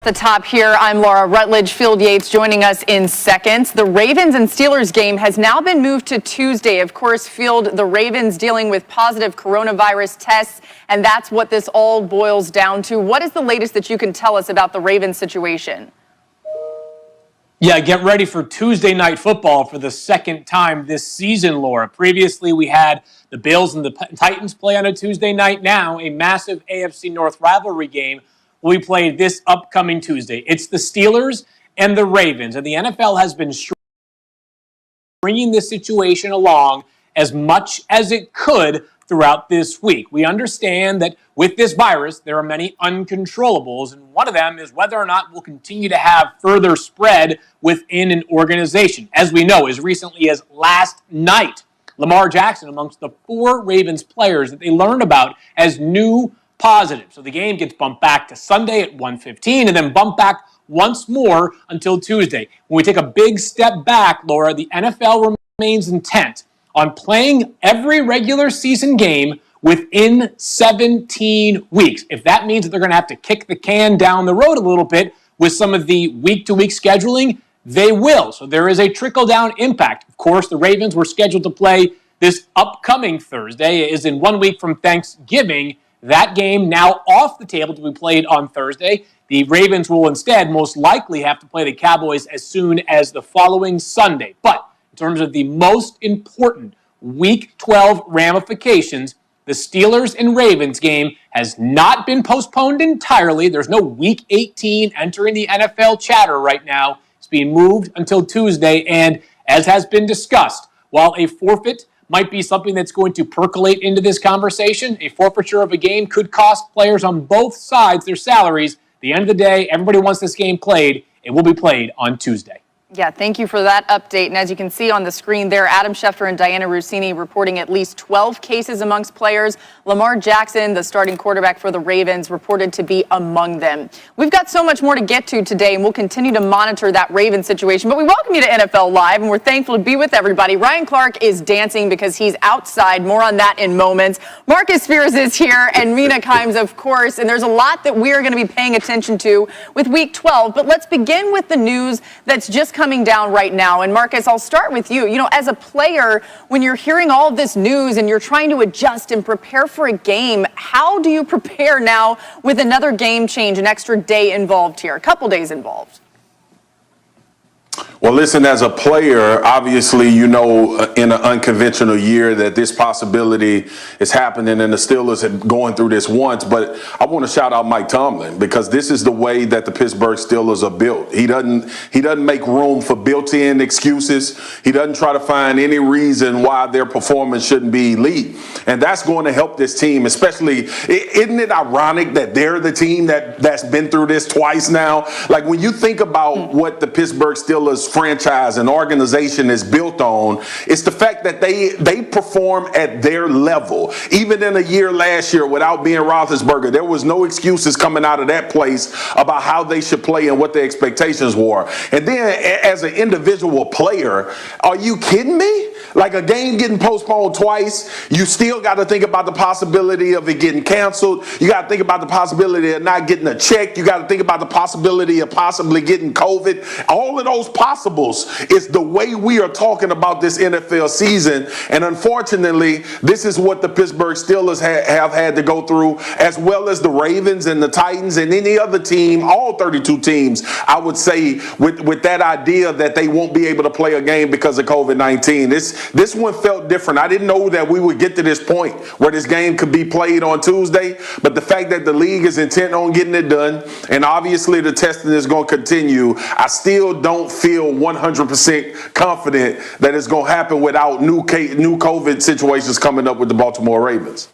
The top here, I'm Laura Rutledge. Field Yates joining us in seconds. The Ravens and Steelers game has now been moved to Tuesday. Of course, Field, the Ravens dealing with positive coronavirus tests, and that's what this all boils down to. What is the latest that you can tell us about the Ravens situation? Yeah, get ready for Tuesday Night Football for the second time this season, Laura. Previously, we had the Bills and the Titans play on a Tuesday night. Now, a massive AFC North rivalry game will be played this upcoming Tuesday. It's the Steelers and the Ravens, and the NFL has been bringing this situation along as much as it could throughout this week. We understand that with this virus, there are many uncontrollables, and one of them is whether or not we'll continue to have further spread within an organization. As we know, as recently as last night, Lamar Jackson, amongst the 4 Ravens players that they learned about as new positive. So the game gets bumped back to Sunday at 1:15 and then bumped back once more until Tuesday. When we take a big step back, Laura, the NFL remains intent on playing every regular season game within 17 weeks. If that means that they're going to have to kick the can down the road a little bit with some of the week-to-week scheduling, they will. So there is a trickle-down impact. Of course, the Ravens were scheduled to play this upcoming Thursday. It is in 1 week from Thanksgiving. That game now off the table to be played on Thursday. The Ravens will instead most likely have to play the Cowboys as soon as the following Sunday. But in terms of the most important Week 12 ramifications, the Steelers and Ravens game has not been postponed entirely. There's no Week 18 entering the NFL chatter right now. It's being moved until Tuesday. And as has been discussed, while a forfeit might be something that's going to percolate into this conversation, a forfeiture of a game could cost players on both sides their salaries. At the end of the day, everybody wants this game played. It will be played on Tuesday. Yeah, thank you for that update. And as you can see on the screen there, Adam Schefter and Diana Rossini reporting at least 12 cases amongst players. Lamar Jackson, the starting quarterback for the Ravens, reported to be among them. We've got so much more to get to today, and we'll continue to monitor that Ravens situation. But we welcome you to NFL Live, and we're thankful to be with everybody. Ryan Clark is dancing because he's outside. More on that in moments. Marcus Spears is here, and Mina Kimes, of course. And there's a lot that we're going to be paying attention to with Week 12. But let's begin with the news that's just coming down right now. And Marcus, I'll start with you. You know, as a player, when you're hearing all of this news and you're trying to adjust and prepare for a game, how do you prepare now with another game change, an extra day involved here, a couple days involved? Well, listen, as a player, obviously, you know, in an unconventional year that this possibility is happening, and the Steelers have going through this once. But I want to shout out Mike Tomlin, because this is the way that the Pittsburgh Steelers are built. He doesn't make room for built-in excuses. He doesn't try to find any reason why their performance shouldn't be elite. And that's going to help this team, especially, isn't it ironic that they're the team that's been through this twice now? Like, when you think about what the Pittsburgh Steelers franchise and organization is built on, it's the fact that they perform at their level. Even in a year last year without being Roethlisberger, there was no excuses coming out of that place about how they should play and what their expectations were. And then as an individual player, are you kidding me? Like, a game getting postponed twice, you still got to think about the possibility of it getting canceled. You got to think about the possibility of not getting a check. You got to think about the possibility of possibly getting COVID. All of those possibles is the way we are talking about this NFL season. And unfortunately, this is what the Pittsburgh Steelers have had to go through, as well as the Ravens and the Titans and any other team, all 32 teams, I would say, with that idea that they won't be able to play a game because of COVID-19. This one felt different. I didn't know that we would get to this point where this game could be played on Tuesday, but the fact that the league is intent on getting it done, and obviously the testing is going to continue, I still don't feel 100% confident that it's going to happen without new COVID situations coming up with the Baltimore Ravens.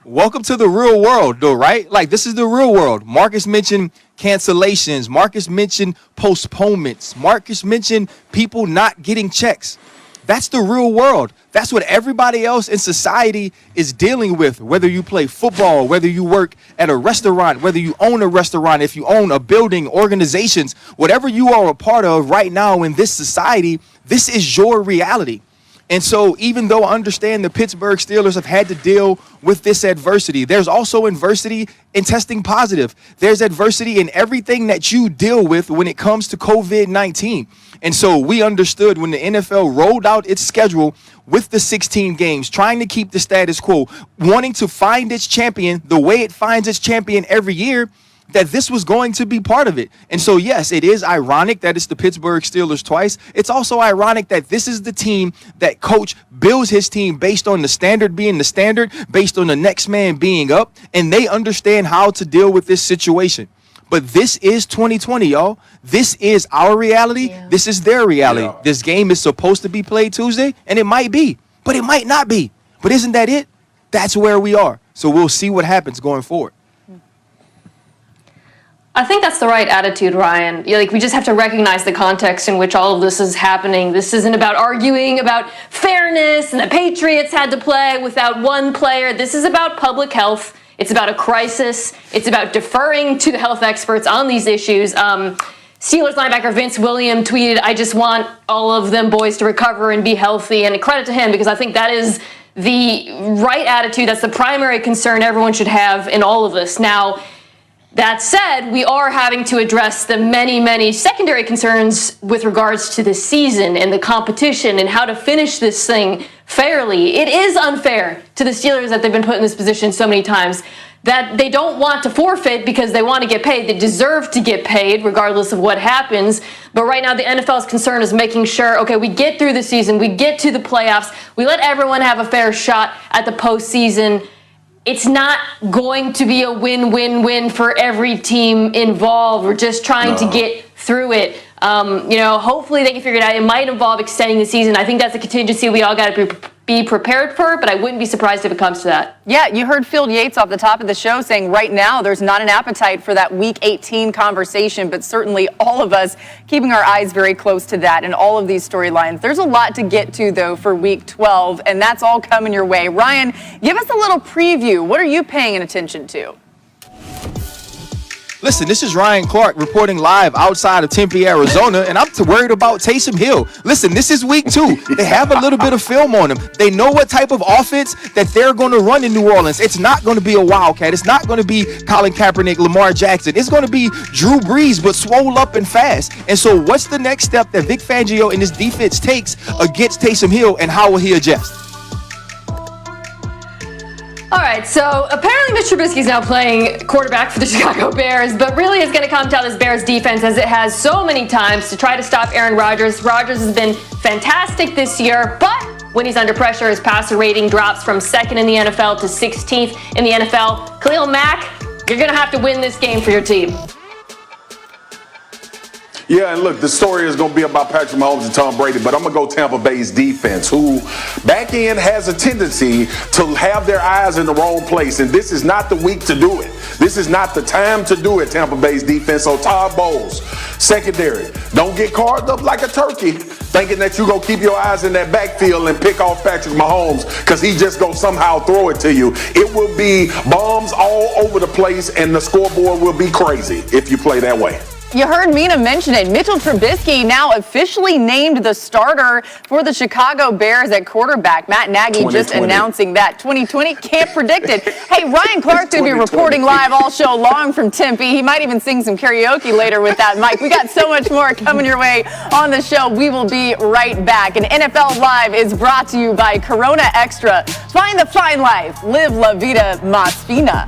Welcome to the real world, though, right? Like, this is the real world. Marcus mentioned cancellations. Marcus mentioned postponements. Marcus mentioned people not getting checks. That's the real world. That's what everybody else in society is dealing with, whether you play football, whether you work at a restaurant, whether you own a restaurant, if you own a building, organizations, whatever you are a part of right now in this society, this is your reality. And so even though I understand the Pittsburgh Steelers have had to deal with this adversity, there's also adversity in testing positive. There's adversity in everything that you deal with when it comes to COVID-19. And so we understood when the NFL rolled out its schedule with the 16 games, trying to keep the status quo, wanting to find its champion the way it finds its champion every year, that this was going to be part of it. And so, yes, it is ironic that it's the Pittsburgh Steelers twice. It's also ironic that this is the team that coach builds his team based on the standard being the standard, based on the next man being up, and they understand how to deal with this situation. But this is 2020, y'all. This is our reality. Yeah. This is their reality. Yeah. This game is supposed to be played Tuesday, and it might be, but it might not be. But isn't that it? That's where we are. So we'll see what happens going forward. I think that's the right attitude, Ryan. We just have to recognize the context in which all of this is happening. This isn't about arguing about fairness and the Patriots had to play without one player. This is about public health. It's about a crisis. It's about deferring to the health experts on these issues. Steelers linebacker Vince Williams tweeted, "I just want all of them boys to recover and be healthy." And credit to him, because I think that is the right attitude. That's the primary concern everyone should have in all of this. Now, that said, we are having to address the many, many secondary concerns with regards to the season and the competition and how to finish this thing fairly. It is unfair to the Steelers that they've been put in this position so many times, that they don't want to forfeit because they want to get paid. They deserve to get paid regardless of what happens. But right now the NFL's concern is making sure, okay, we get through the season, we get to the playoffs, we let everyone have a fair shot at the postseason. It's not going to be a win-win-win for every team involved. We're just trying to get through it. Hopefully they can figure it out. It might involve extending the season. I think that's a contingency we all got to be prepared for, but I wouldn't be surprised if it comes to that. Yeah, you heard Field Yates off the top of the show saying right now there's not an appetite for that Week 18 conversation, but certainly all of us keeping our eyes very close to that and all of these storylines. There's a lot to get to, though, for Week 12, and that's all coming your way. Ryan, give us a little preview. What are you paying attention to? Listen, this is Ryan Clark reporting live outside of Tempe, Arizona, and I'm worried about Taysom Hill. Listen, this is week 2. They have a little bit of film on him. They know what type of offense that they're going to run in New Orleans. It's not going to be a Wildcat. It's not going to be Colin Kaepernick, Lamar Jackson. It's going to be Drew Brees, but swole up and fast. And so what's the next step that Vic Fangio and his defense takes against Taysom Hill, and how will he adjust? All right, so apparently Mitch Trubisky is now playing quarterback for the Chicago Bears, but really it's going to come down to this Bears defense, as it has so many times, to try to stop Aaron Rodgers. Rodgers has been fantastic this year, but when he's under pressure, his passer rating drops from 2nd in the NFL to 16th in the NFL. Khalil Mack, you're going to have to win this game for your team. Yeah, and look, the story is going to be about Patrick Mahomes and Tom Brady, but I'm going to go Tampa Bay's defense, who back end has a tendency to have their eyes in the wrong place, and this is not the week to do it. This is not the time to do it, Tampa Bay's defense. So Todd Bowles, secondary, don't get carved up like a turkey thinking that you're going to keep your eyes in that backfield and pick off Patrick Mahomes because he just going to somehow throw it to you. It will be bombs all over the place, and the scoreboard will be crazy if you play that way. You heard Mina mention it. Mitchell Trubisky now officially named the starter for the Chicago Bears at quarterback. Matt Nagy just announcing that. 2020, can't predict it. Hey, Ryan Clark's going to be reporting live all show long from Tempe. He might even sing some karaoke later with that mic. We got so much more coming your way on the show. We will be right back. And NFL Live is brought to you by Corona Extra. Find the fine life. Live La Vida Más Fina.